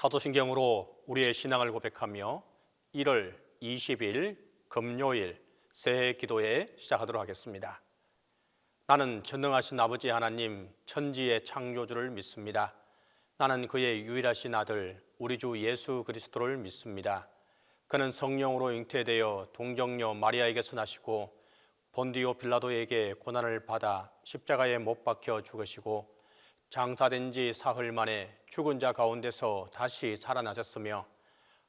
사도신경으로 우리의 신앙을 고백하며 1월 20일 금요일 새해 기도회 시작하도록 하겠습니다. 나는 전능하신 아버지 하나님 천지의 창조주를 믿습니다. 나는 그의 유일하신 아들 우리 주 예수 그리스도를 믿습니다. 그는 성령으로 잉태되어 동정녀 마리아에게서 나시고 본디오 빌라도에게 고난을 받아 십자가에 못 박혀 죽으시고 장사된 지 사흘 만에 죽은 자 가운데서 다시 살아나셨으며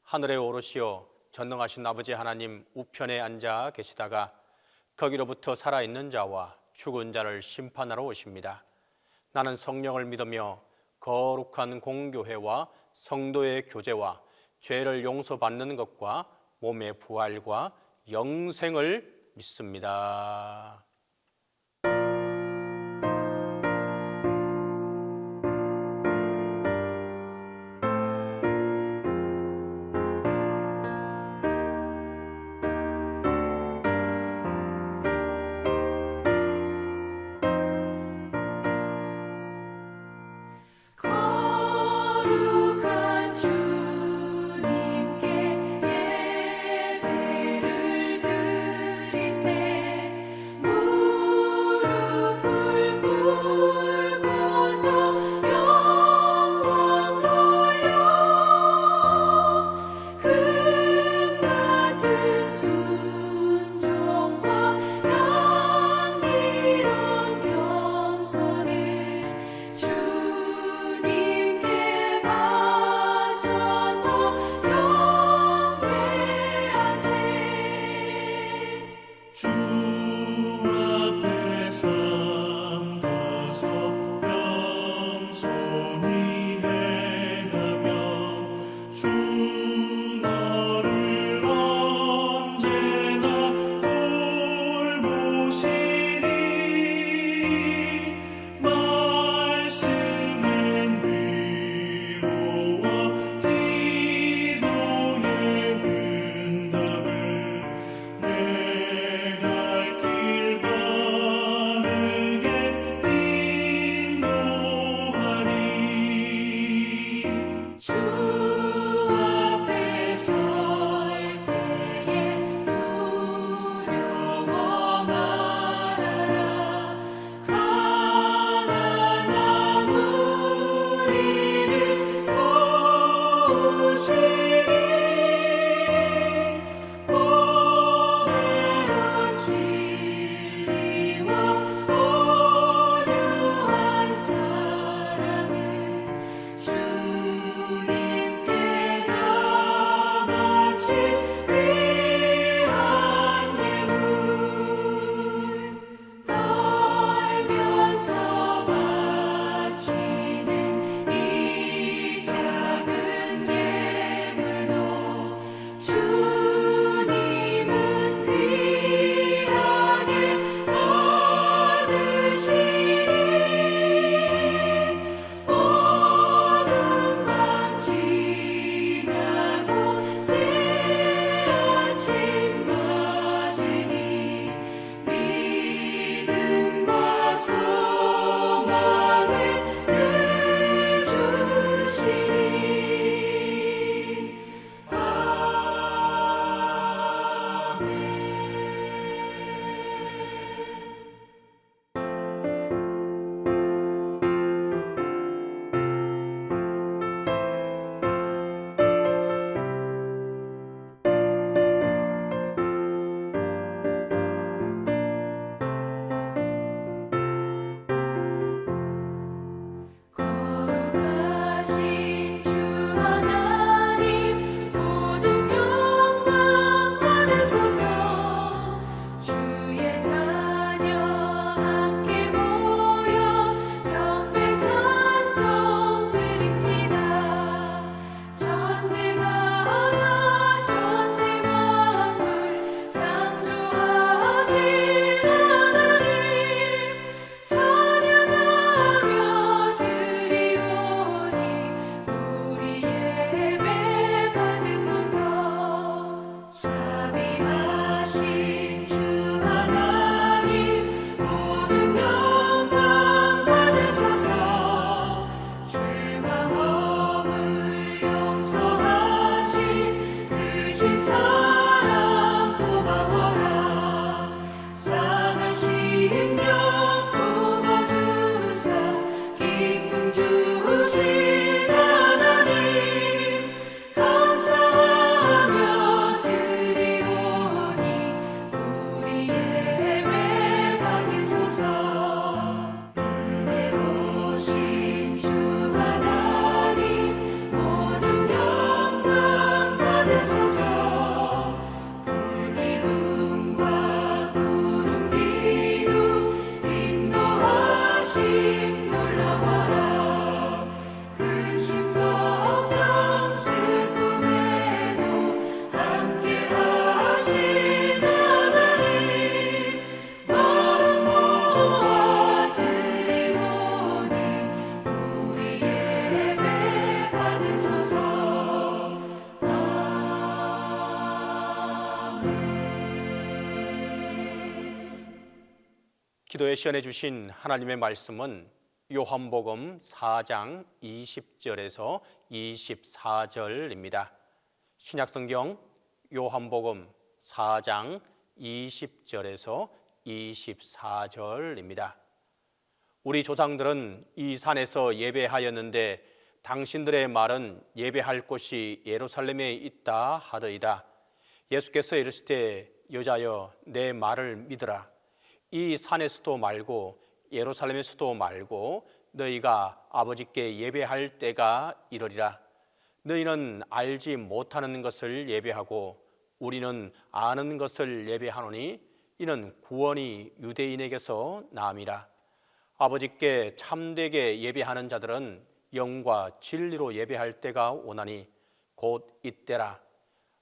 하늘에 오르시어 전능하신 아버지 하나님 우편에 앉아 계시다가 거기로부터 살아있는 자와 죽은 자를 심판하러 오십니다. 나는 성령을 믿으며 거룩한 공교회와 성도의 교제와 죄를 용서받는 것과 몸의 부활과 영생을 믿습니다. 거룩한 주님께 예배를 드리세. 오늘도 시연해 주신 하나님의 말씀은 요한복음 4장 20절에서 24절입니다. 신약성경 요한복음 4장 20절에서 24절입니다. 우리 조상들은 이 산에서 예배하였는데 당신들의 말은 예배할 곳이 예루살렘에 있다 하더이다. 예수께서 이르시되 여자여 내 말을 믿으라. 이 산에서도 말고 예루살렘에서도 말고 너희가 아버지께 예배할 때가 이르리라. 너희는 알지 못하는 것을 예배하고 우리는 아는 것을 예배하노니 이는 구원이 유대인에게서 남이라. 아버지께 참되게 예배하는 자들은 영과 진리로 예배할 때가 오나니 곧 이때라.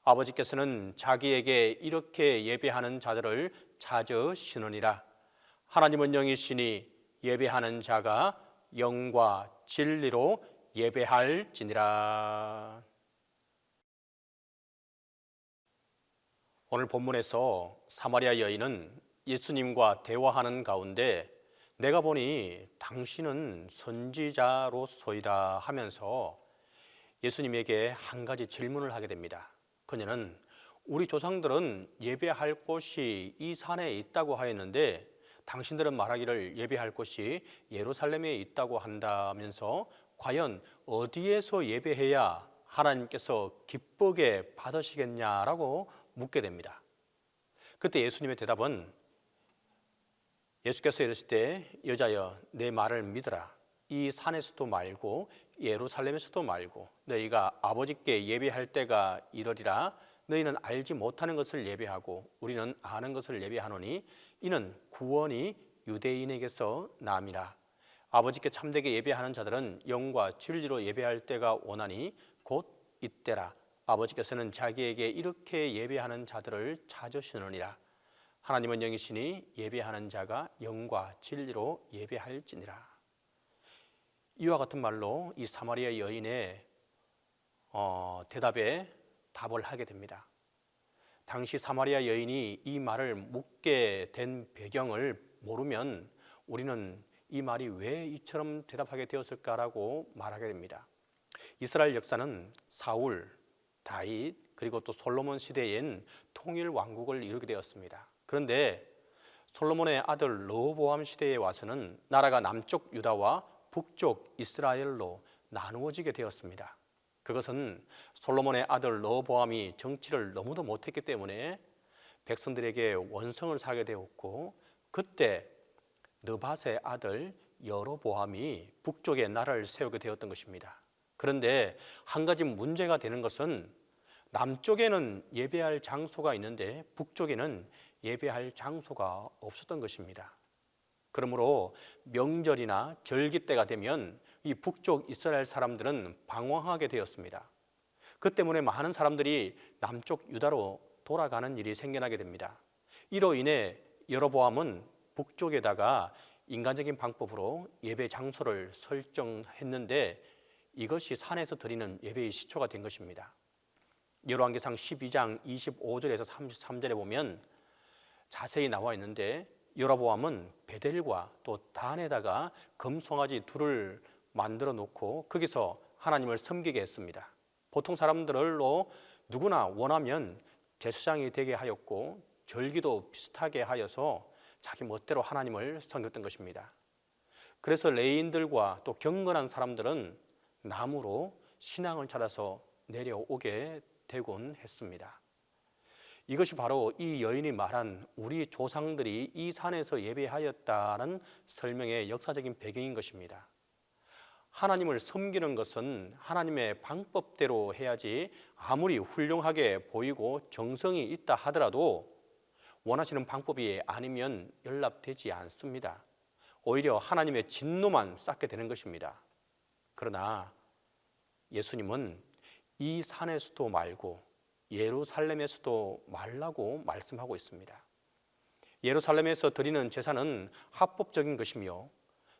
아버지께서는 자기에게 이렇게 예배하는 자들을 찾으시느니라. 하나님은 영이시니 예배하는 자가 영과 진리로 예배할지니라. 오늘 본문에서 사마리아 여인은 예수님과 대화하는 가운데 내가 보니 당신은 선지자로소이다 하면서 예수님에게 한 가지 질문을 하게 됩니다. 그녀는 우리 조상들은 예배할 곳이 이 산에 있다고 하였는데 당신들은 말하기를 예배할 곳이 예루살렘에 있다고 한다면서 과연 어디에서 예배해야 하나님께서 기쁘게 받으시겠냐라고 묻게 됩니다. 그때 예수님의 대답은 예수께서 이르실 때 여자여 내 말을 믿으라. 이 산에서도 말고 예루살렘에서도 말고 너희가 아버지께 예배할 때가 이르리라. 너희는 알지 못하는 것을 예배하고 우리는 아는 것을 예배하노니 이는 구원이 유대인에게서 남이라. 아버지께 참되게 예배하는 자들은 영과 진리로 예배할 때가 오나니 곧 이때라. 아버지께서는 자기에게 이렇게 예배하는 자들을 찾으시느니라. 하나님은 영이시니 예배하는 자가 영과 진리로 예배할지니라. 이와 같은 말로 이 사마리아 여인의 대답에 답을 하게 됩니다. 당시 사마리아 여인이 이 말을 묻게 된 배경을 모르면 우리는 이 말이 왜 이처럼 대답하게 되었을까라고 말하게 됩니다. 이스라엘 역사는 사울, 다윗 그리고 또 솔로몬 시대엔 통일 왕국을 이루게 되었습니다. 그런데 솔로몬의 아들 르호보암 시대에 와서는 나라가 남쪽 유다와 북쪽 이스라엘로 나누어지게 되었습니다. 그것은 솔로몬의 아들 르호보암이 정치를 너무도 못했기 때문에 백성들에게 원성을 사게 되었고 그때 느밧의 아들 여로보암이 북쪽에 나라를 세우게 되었던 것입니다. 그런데 한 가지 문제가 되는 것은 남쪽에는 예배할 장소가 있는데 북쪽에는 예배할 장소가 없었던 것입니다. 그러므로 명절이나 절기 때가 되면 이 북쪽 이스라엘 사람들은 방황하게 되었습니다. 그 때문에 많은 사람들이 남쪽 유다로 돌아가는 일이 생겨나게 됩니다. 이로 인해 여로보암은 북쪽에다가 인간적인 방법으로 예배 장소를 설정했는데 이것이 산에서 드리는 예배의 시초가 된 것입니다. 열왕기상 12장 25절에서 33절에 보면 자세히 나와 있는데 여로보암은 베델과 또 단에다가 금송아지 둘을 만들어 놓고 거기서 하나님을 섬기게 했습니다. 보통 사람들로 누구나 원하면 제사장이 되게 하였고 절기도 비슷하게 하여서 자기 멋대로 하나님을 섬겼던 것입니다. 그래서 레위인들과 또 경건한 사람들은 나무로 신앙을 찾아서 내려오게 되곤 했습니다. 이것이 바로 이 여인이 말한 우리 조상들이 이 산에서 예배하였다는 설명의 역사적인 배경인 것입니다. 하나님을 섬기는 것은 하나님의 방법대로 해야지 아무리 훌륭하게 보이고 정성이 있다 하더라도 원하시는 방법이 아니면 연락되지 않습니다. 오히려 하나님의 진노만 쌓게 되는 것입니다. 그러나 예수님은 이 산에서도 말고 예루살렘에서도 말라고 말씀하고 있습니다. 예루살렘에서 드리는 제사는 합법적인 것이며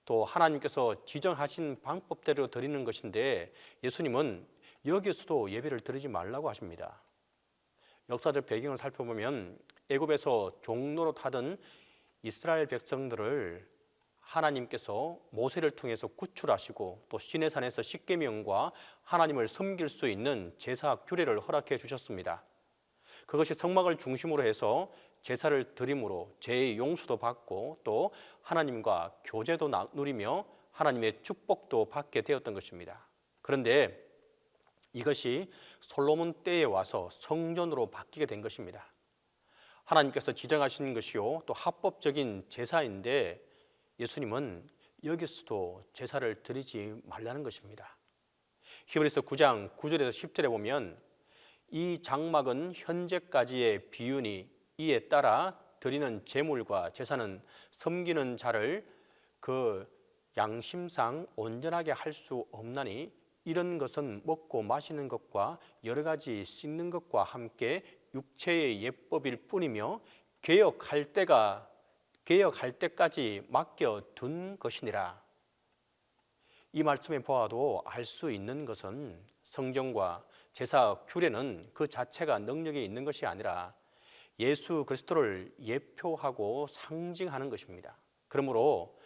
또 하나님께서 지정하신 방법대로 드리는 것인데 예수님은 여기서도 예배를 드리지 말라고 하십니다. 역사적 배경을 살펴보면 애굽에서 종노릇 하던 이스라엘 백성들을 하나님께서 모세를 통해서 구출하시고 또 시내산에서 십계명과 하나님을 섬길 수 있는 제사 규례를 허락해 주셨습니다. 그것이 성막을 중심으로 해서 제사를 드림으로 죄의 용서도 받고 또 하나님과 교제도 누리며 하나님의 축복도 받게 되었던 것입니다. 그런데 이것이 솔로몬 때에 와서 성전으로 바뀌게 된 것입니다. 하나님께서 지정하신 것이요 또 합법적인 제사인데 예수님은 여기서도 제사를 드리지 말라는 것입니다. 히브리서 9장 9절에서 10절에 보면 이 장막은 현재까지의 비유니 이에 따라 드리는 제물과 제사는 섬기는 자를 그 양심상 온전하게 할 수 없나니 이런 것은 먹고 마시는 것과 여러 가지 씻는 것과 함께 육체의 예법일 뿐이며 개혁할 때까지 맡겨둔 것이니라. 이 말씀에 보아도 알 수 있는 것은 성경과 제사 규례는 그 자체가 능력이 있는 것이 아니라 예수 그리스도를 예표하고 상징하는 것입니다. 그러므로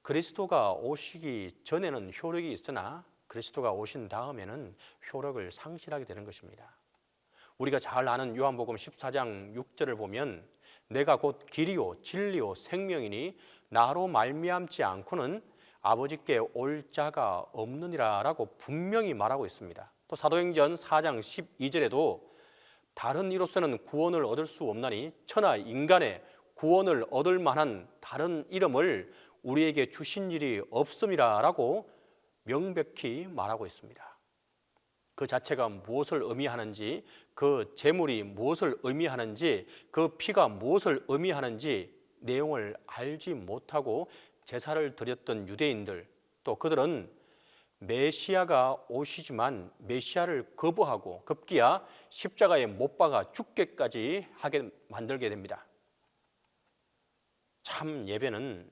그리스도가 오시기 전에는 효력이 있으나 그리스도가 오신 다음에는 효력을 상실하게 되는 것입니다. 우리가 잘 아는 요한복음 14장 6절을 보면 내가 곧 길이요 진리요 생명이니 나로 말미암지 않고는 아버지께 올 자가 없느니라 라고 분명히 말하고 있습니다. 또 사도행전 4장 12절에도 다른 이로서는 구원을 얻을 수 없나니 천하 인간의 구원을 얻을 만한 다른 이름을 우리에게 주신 일이 없음이라 라고 명백히 말하고 있습니다. 그 자체가 무엇을 의미하는지, 그 제물이 무엇을 의미하는지, 그 피가 무엇을 의미하는지 내용을 알지 못하고 제사를 드렸던 유대인들, 또 그들은 메시아가 오시지만 메시아를 거부하고 급기야 십자가에 못 박아 죽게까지 하게 만들게 됩니다. 참 예배는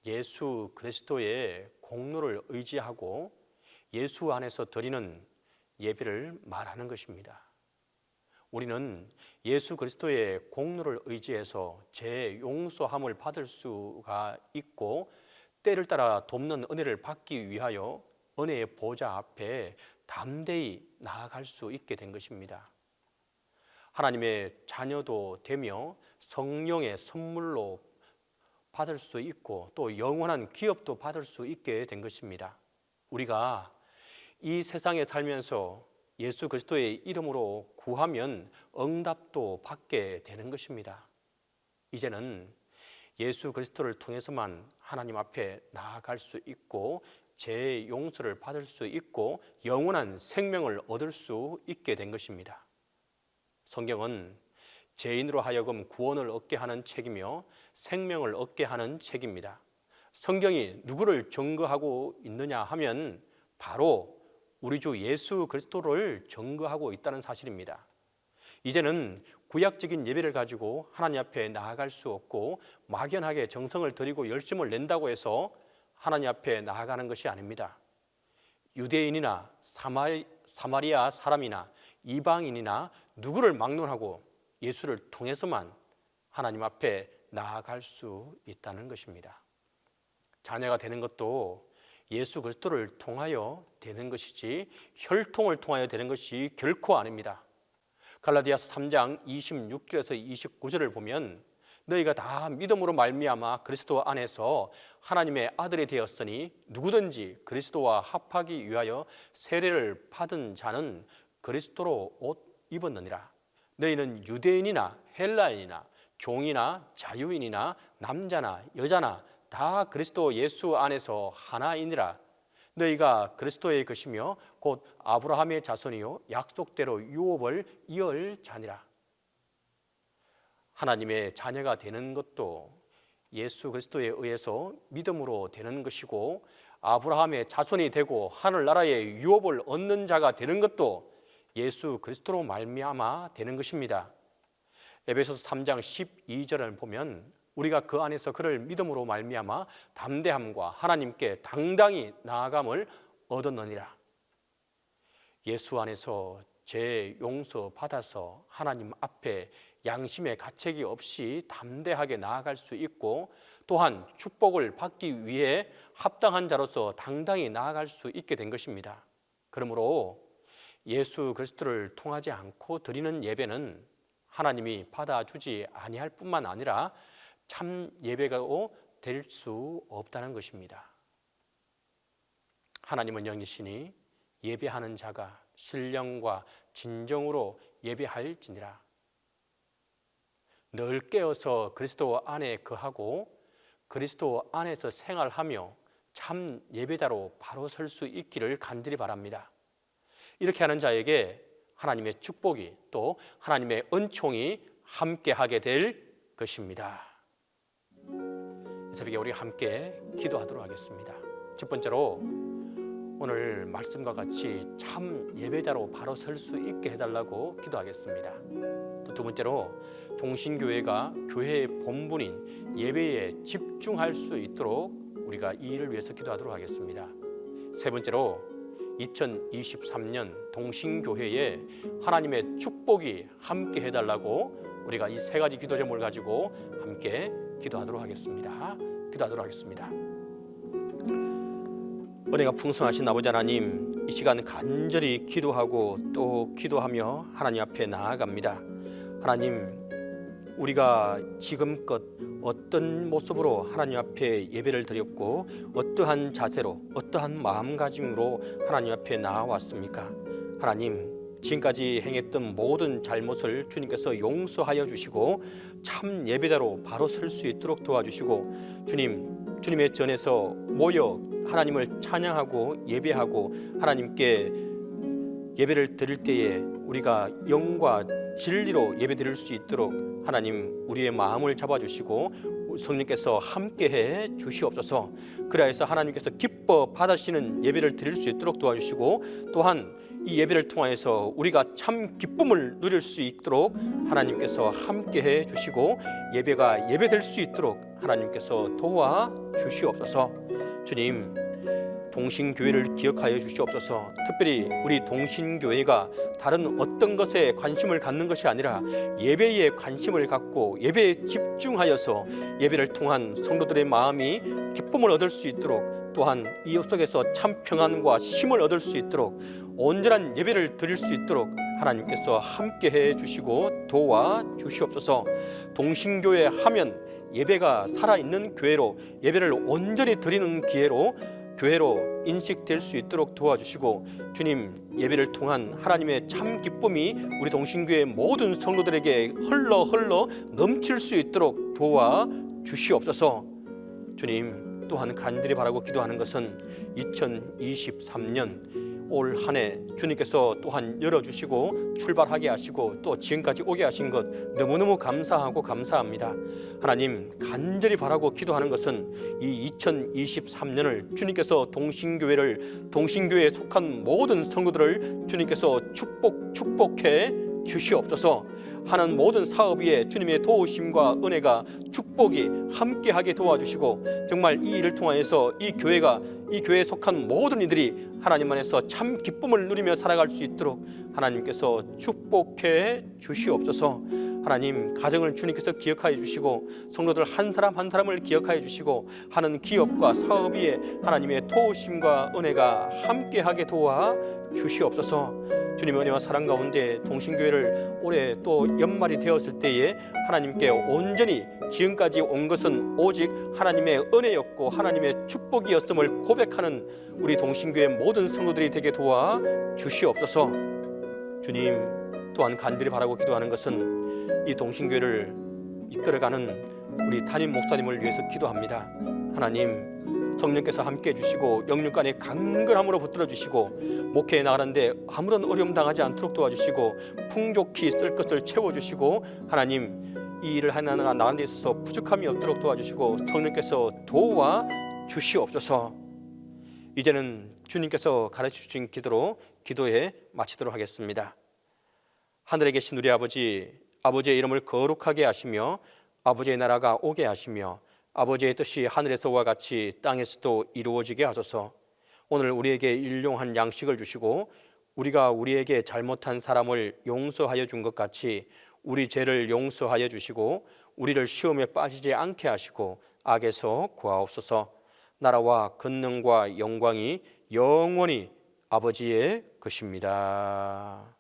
예수 그리스도의 공로를 의지하고 예수 안에서 드리는 예배를 말하는 것입니다. 우리는 예수 그리스도의 공로를 의지해서 죄 용서함을 받을 수가 있고 때를 따라 돕는 은혜를 받기 위하여 은혜의 보좌 앞에 담대히 나아갈 수 있게 된 것입니다. 하나님의 자녀도 되며 성령의 선물로 받을 수 있고 또 영원한 기업도 받을 수 있게 된 것입니다. 우리가 이 세상에 살면서 예수 그리스도의 이름으로 구하면 응답도 받게 되는 것입니다. 이제는 예수 그리스도를 통해서만 하나님 앞에 나아갈 수 있고 죄의 용서를 받을 수 있고 영원한 생명을 얻을 수 있게 된 것입니다. 성경은 죄인으로 하여금 구원을 얻게 하는 책이며 생명을 얻게 하는 책입니다. 성경이 누구를 증거하고 있느냐 하면 바로 우리 주 예수 그리스도를 증거하고 있다는 사실입니다. 이제는 구약적인 예배를 가지고 하나님 앞에 나아갈 수 없고 막연하게 정성을 들이고 열심을 낸다고 해서 하나님 앞에 나아가는 것이 아닙니다. 유대인이나 사마리아 사람이나 이방인이나 누구를 막론하고 예수를 통해서만 하나님 앞에 나아갈 수 있다는 것입니다. 자녀가 되는 것도 예수 그리스도를 통하여 되는 것이지 혈통을 통하여 되는 것이 결코 아닙니다. 갈라디아서 3장 26절에서 29절을 보면 너희가 다 믿음으로 말미암아 그리스도 안에서 하나님의 아들이 되었으니 누구든지 그리스도와 합하기 위하여 세례를 받은 자는 그리스도로 옷 입었느니라. 너희는 유대인이나 헬라인이나 종이나 자유인이나 남자나 여자나 다 그리스도 예수 안에서 하나이니라. 너희가 그리스도의 것이며 곧 아브라함의 자손이요 약속대로 유업을 이을 자니라. 하나님의 자녀가 되는 것도 예수 그리스도에 의해서 믿음으로 되는 것이고 아브라함의 자손이 되고 하늘나라의 유업을 얻는 자가 되는 것도 예수 그리스도로 말미암아 되는 것입니다. 에베소서 3장 12절을 보면 우리가 그 안에서 그를 믿음으로 말미암아 담대함과 하나님께 당당히 나아감을 얻었느니라. 예수 안에서 죄 용서 받아서 하나님 앞에 양심의 가책이 없이 담대하게 나아갈 수 있고 또한 축복을 받기 위해 합당한 자로서 당당히 나아갈 수 있게 된 것입니다. 그러므로 예수 그리스도를 통하지 않고 드리는 예배는 하나님이 받아주지 아니할 뿐만 아니라 참 예배가 될 수 없다는 것입니다. 하나님은 영이시니 예배하는 자가 신령과 진정으로 예배할지니라. 늘 깨어서 그리스도 안에 거하고 그리스도 안에서 생활하며 참 예배자로 바로 설 수 있기를 간절히 바랍니다. 이렇게 하는 자에게 하나님의 축복이 또 하나님의 은총이 함께하게 될 것입니다. 이 새벽에 우리 함께 기도하도록 하겠습니다. 첫 번째로 오늘 말씀과 같이 참 예배자로 바로 설 수 있게 해달라고 기도하겠습니다. 또 두 번째로 동신교회가 교회의 본분인 예배에 집중할 수 있도록 우리가 이 일을 위해서 기도하도록 하겠습니다. 세 번째로 2023년 동신교회에 하나님의 축복이 함께 해달라고 우리가 이 세 가지 기도 제목을 가지고 함께 기도하도록 하겠습니다. 은혜가 풍성하신 아버지 하나님, 이 시간 간절히 기도하고 또 기도하며 하나님 앞에 나아갑니다. 하나님, 우리가 지금껏 어떤 모습으로 하나님 앞에 예배를 드렸고 어떠한 자세로 어떠한 마음가짐으로 하나님 앞에 나아왔습니까? 하나님, 지금까지 행했던 모든 잘못을 주님께서 용서하여 주시고 참 예배자로 바로 설 수 있도록 도와주시고 주님의 전에서 모여 하나님을 찬양하고 예배하고 하나님께 예배를 드릴 때에 우리가 영과 진리로 예배 드릴 수 있도록 하나님 우리의 마음을 잡아주시고 성령께서 함께해 주시옵소서. 그래서 하나님께서 기뻐 받으시는 예배를 드릴 수 있도록 도와주시고 또한 이 예배를 통하여서 우리가 참 기쁨을 누릴 수 있도록 하나님께서 함께해 주시고 예배가 예배될 수 있도록 하나님께서 도와주시옵소서. 주님, 동신교회를 기억하여 주시옵소서. 특별히 우리 동신교회가 다른 어떤 것에 관심을 갖는 것이 아니라 예배에 관심을 갖고 예배에 집중하여서 예배를 통한 성도들의 마음이 기쁨을 얻을 수 있도록 또한 이 속에서 참 평안과 힘을 얻을 수 있도록 온전한 예배를 드릴 수 있도록 하나님께서 함께해 주시고 도와주시옵소서. 동신교회 하면 예배가 살아있는 교회로 예배를 온전히 드리는 기회로 교회로 인식될 수 있도록 도와주시고 주님, 예배를 통한 하나님의 참 기쁨이 우리 동신교회 모든 성도들에게 흘러 넘칠 수 있도록 도와주시옵소서. 주님, 또한 간절히 바라고 기도하는 것은 2023년 올 한 해 주님께서 또한 열어주시고 출발하게 하시고 또 지금까지 오게 하신 것 너무너무 감사하고 감사합니다. 하나님, 간절히 바라고 기도하는 것은 이 2023년을 주님께서 동신교회에 속한 모든 성도들을 주님께서 축복해 주시옵소서. 하는 모든 사업 위에 주님의 도우심과 은혜가 축복이 함께하게 도와주시고 정말 이 일을 통하여서 이 교회에 속한 모든 이들이 하나님 안에서 참 기쁨을 누리며 살아갈 수 있도록 하나님께서 축복해 주시옵소서. 하나님, 가정을 주님께서 기억하여 주시고 성도들 한 사람 한 사람을 기억하여 주시고 하는 기업과 사업 위에 하나님의 도우심과 은혜가 함께하게 도와 주시옵소서. 주님의 은혜와 사랑 가운데 동신교회를 올해 또 연말이 되었을 때에 하나님께 온전히 지금까지 온 것은 오직 하나님의 은혜였고 하나님의 축복이었음을 고백하는 우리 동신교회 모든 성도들이 되게 도와 주시옵소서. 주님, 또한 간절히 바라고 기도하는 것은 이 동신교회를 이끌어가는 우리 담임 목사님을 위해서 기도합니다. 하나님, 성령께서 함께해 주시고 영육간의 강건함으로 붙들어 주시고 목회에 나가는데 아무런 어려움 당하지 않도록 도와주시고 풍족히 쓸 것을 채워주시고 하나님, 이 일을 하나하나 나가는 데 있어서 부족함이 없도록 도와주시고 성령께서 도와주시옵소서. 이제는 주님께서 가르쳐주신 기도로 기도에 마치도록 하겠습니다. 하늘에 계신 우리 아버지의 이름을 거룩하게 하시며 아버지의 나라가 오게 하시며 아버지의 뜻이 하늘에서와 같이 땅에서도 이루어지게 하소서. 오늘 우리에게 일용한 양식을 주시고 우리가 우리에게 잘못한 사람을 용서하여 준 것 같이 우리 죄를 용서하여 주시고 우리를 시험에 빠지지 않게 하시고 악에서 구하옵소서. 나라와 권능과 영광이 영원히 아버지의 것입니다.